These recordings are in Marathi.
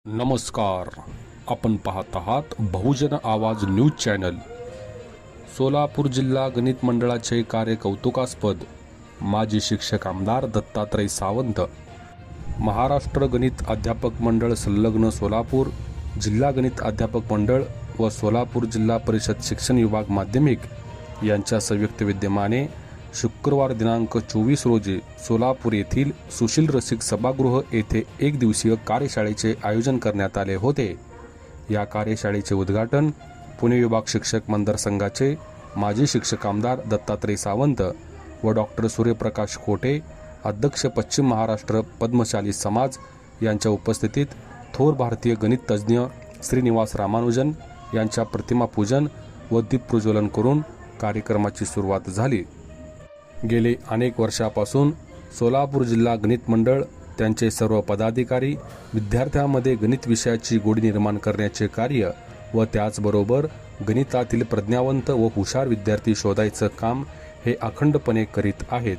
नमस्कार. आपण पाहत आहात बहुजन आवाज न्यूज चॅनल. सोलापूर जिल्हा गणित मंडळाचे कार्य कौतुकास्पद. माजी शिक्षक आमदार दत्तात्रय सावंत. महाराष्ट्र गणित अध्यापक मंडळ संलग्न सोलापूर, जिल्हा गणित अध्यापक मंडळ व सोलापूर जिल्हा परिषद शिक्षण विभाग माध्यमिक यांच्या संयुक्त विद्यमाने शुक्रवार दिनांक 24 रोजी सोलापूर येथील सुशील रसिक सभागृह येथे एक दिवसीय कार्यशाळेचे आयोजन करण्यात आले होते. या कार्यशाळेचे उद्घाटन पुणे विभाग शिक्षक मतदारसंघाचे माजी शिक्षक आमदार दत्तात्रय सावंत व डॉक्टर सूर्यप्रकाश खोटे, अध्यक्ष पश्चिम महाराष्ट्र पद्मशाली समाज यांच्या उपस्थितीत थोर भारतीय गणित तज्ज्ञ श्रीनिवास रामानुजन यांच्या प्रतिमा पूजन व दीप प्रज्वलन करून कार्यक्रमाची सुरुवात झाली. गेले अनेक वर्षापासून सोलापूर जिल्हा गणित मंडळ, त्यांचे सर्व पदाधिकारी विद्यार्थ्यांमध्ये गणित विषयाची गोडी निर्माण करण्याचे कार्य व त्याचबरोबर गणितातील प्रज्ञावंत व हुशार विद्यार्थी शोधायचं काम हे अखंडपणे करीत आहेत.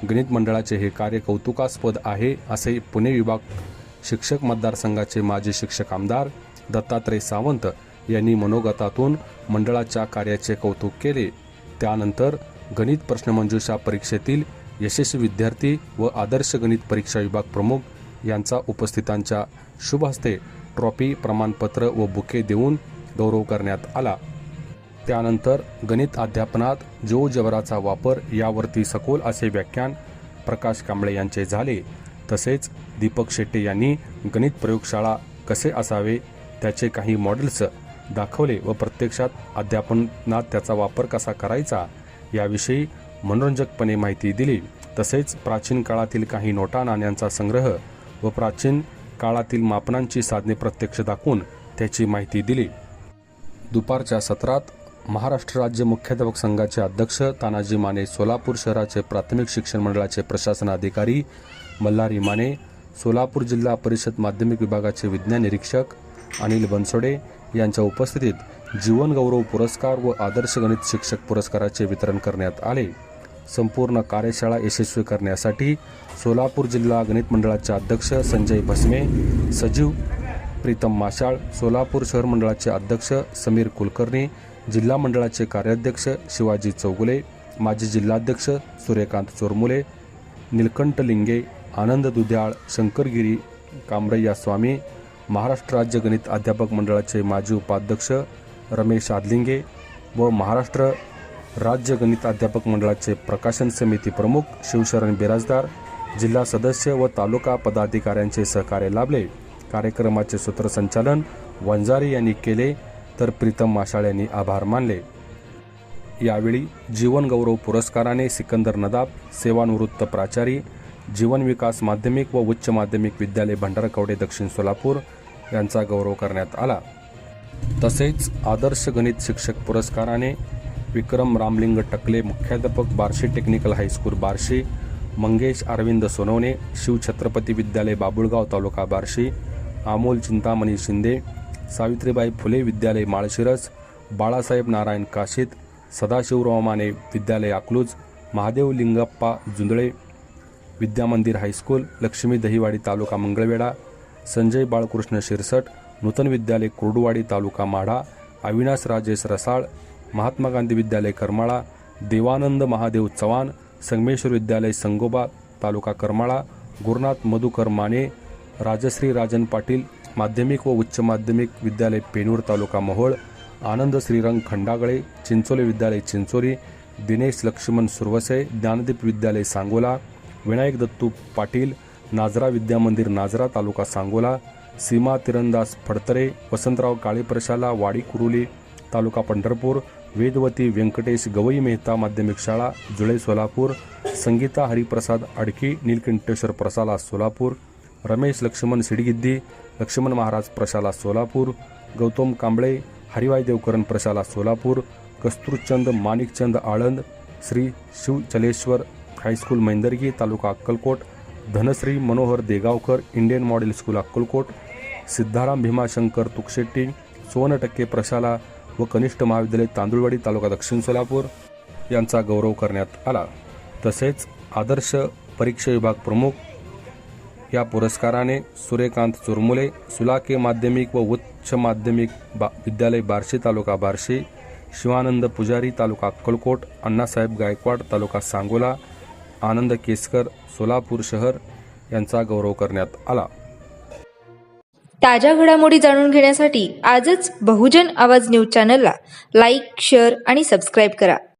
गणित मंडळाचे हे कार्य कौतुकास्पद आहे, असे पुणे विभाग शिक्षक मतदारसंघाचे माजी शिक्षक आमदार दत्तात्रय सावंत यांनी मनोगतातून मंडळाच्या कार्याचे कौतुक केले. त्यानंतर गणित प्रश्नमंजुषा परीक्षेतील यशस्वी विद्यार्थी व आदर्श गणित परीक्षा विभाग प्रमुख यांचा उपस्थितांच्या शुभ हस्ते ट्रॉफी, प्रमाणपत्र व बुके देऊन गौरव करण्यात आला. त्यानंतर गणित अध्यापनात जिओजेब्राचा वापर यावरती सखोल असे व्याख्यान प्रकाश कांबळे यांचे झाले. तसेच दीपक शेट्टे यांनी गणित प्रयोगशाळा कसे असावे त्याचे काही मॉडेल्स दाखवले व प्रत्यक्षात अध्यापनात त्याचा वापर कसा करायचा याविषयी मनोरंजकपणे माहिती दिली. तसेच प्राचीन काळातील काही नोटा, नाण्यांचा संग्रह व प्राचीन काळातील मापनांची साधने प्रत्यक्ष दाखवून त्याची माहिती दिली. दुपारच्या सत्रात महाराष्ट्र राज्य मुख्याध्यापक संघाचे अध्यक्ष तानाजी माने, सोलापूर शहराचे प्राथमिक शिक्षण मंडळाचे प्रशासनाधिकारी मल्हारी माने, सोलापूर जिल्हा परिषद माध्यमिक विभागाचे विज्ञान निरीक्षक अनिल बनसोडे यांच्या उपस्थितीत जीवन गौरव पुरस्कार व आदर्श गणित शिक्षक पुरस्काराचे वितरण करण्यात आले. संपूर्ण कार्यशाळा यशस्वी करण्यासाठी सोलापूर जिल्हा गणित मंडळाचे अध्यक्ष संजय भस्मे, सचिव प्रीतम माशाळ, सोलापूर शहर मंडळाचे अध्यक्ष समीर कुलकर्णी, जिल्हा मंडळाचे कार्याध्यक्ष शिवाजी चौगुले, माजी जिल्हाध्यक्ष सूर्यकांत चोरमुले, निलकंठ लिंगे, आनंद दुध्याळ, शंकरगिरी, कामरय्या स्वामी, महाराष्ट्र राज्य गणित अध्यापक मंडळाचे माजी उपाध्यक्ष रमेश आदलिंगे व महाराष्ट्र राज्य गणित अध्यापक मंडळाचे प्रकाशन समिती प्रमुख शिवशरण बिराजदार, जिल्हा सदस्य व तालुका पदाधिकाऱ्यांचे सहकार्य लाभले. कार्यक्रमाचे सूत्रसंचालन वंजारी यांनी केले तर प्रीतम माशाळ यांनी आभार मानले. यावेळी जीवन गौरव पुरस्काराने सिकंदर नदाब, सेवानिवृत्त प्राचारी, जीवन विकास माध्यमिक व उच्च माध्यमिक विद्यालय भंडारकवडे दक्षिण सोलापूर यांचा गौरव करण्यात आला. तसेच आदर्श गणित शिक्षक पुरस्काराने विक्रम रामलिंग टकले, मुख्याध्यापक बार्शी टेक्निकल हायस्कूल बार्शी, मंगेश अरविंद सोनवणे, शिवछत्रपती विद्यालय बाबुळगाव तालुका बार्शी, अमोल चिंतामणी शिंदे, सावित्रीबाई फुले विद्यालय माळशिरस, बाळासाहेब नारायण काशीत, सदाशिवराव माने विद्यालय अकलूज, महादेव लिंगप्पा जुंदळे विद्यामंदिर हायस्कूल, लक्ष्मी दहिवाडी तालुका मंगळवेढा, संजय बाळकृष्ण शिरसट, नूतन विद्यालय कुर्डुवाडी तालुका माढा, अविनाश राजेश रसाळ, महात्मा गांधी विद्यालय करमाळा, देवानंद महादेव चव्हाण, संगमेश्वर विद्यालय संगोबा तालुका करमाळा, गुरुनाथ मधुकर माने, राजश्री राजन पाटील माध्यमिक व उच्च माध्यमिक विद्यालय पेनूर तालुका मोहोळ, आनंद श्रीरंग खंडागळे, चिंचोली विद्यालय चिंचोली, दिनेश लक्ष्मण सुरवसे, ज्ञानदीप विद्यालय सांगोला, विनायक दत्तू पाटील, नाजरा विद्यामंदिर नाजरा तालुका सांगोला, सीमा तिरंदास फडतरे, वसंतराव काळे प्रशाला वाडी कुरुली तालुका पंढरपूर, वेदवती व्यंकटेश गवई मेहता माध्यमिक शाळा जुळे सोलापूर, संगीता हरिप्रसाद अडकी, नीलकंठेश्वर प्रशाला सोलापूर, रमेश लक्ष्मण सिडगिद्दी, लक्ष्मण महाराज प्रशाला सोलापूर, गौतम कांबळे, हरिवाई देवकरण प्रशाला Solapur, Kasturchand Manikchand Aland, Shri Shivchaleshwar high school Maindargi taluka Akkalkot, Dhanashree Manohar Degaonkar Indian model school Akkalkot, Siddharam Bhimashankar Tukshetti, Sontakke प्रशाला व कनिष्ठ महाविद्यालय तांदुळवाडी तालुका दक्षिण सोलापूर यांचा गौरव करण्यात आला. तसेच आदर्श परीक्षा विभाग प्रमुख या पुरस्काराने सूर्यकांत चुरमुले, सुलाके माध्यमिक व उच्च माध्यमिक विद्यालय बार्शी तालुका बार्शी, शिवानंद पुजारी तालुका अक्कलकोट, अण्णासाहेब गायकवाड तालुका सांगोला, आनंद केसकर सोलापूर शहर यांचा गौरव करण्यात आला. ताज्या घडामोडी जाणून घेण्यासाठी आजच बहुजन आवाज न्यूज चॅनलला लाईक, शेअर आणि सबस्क्राईब करा.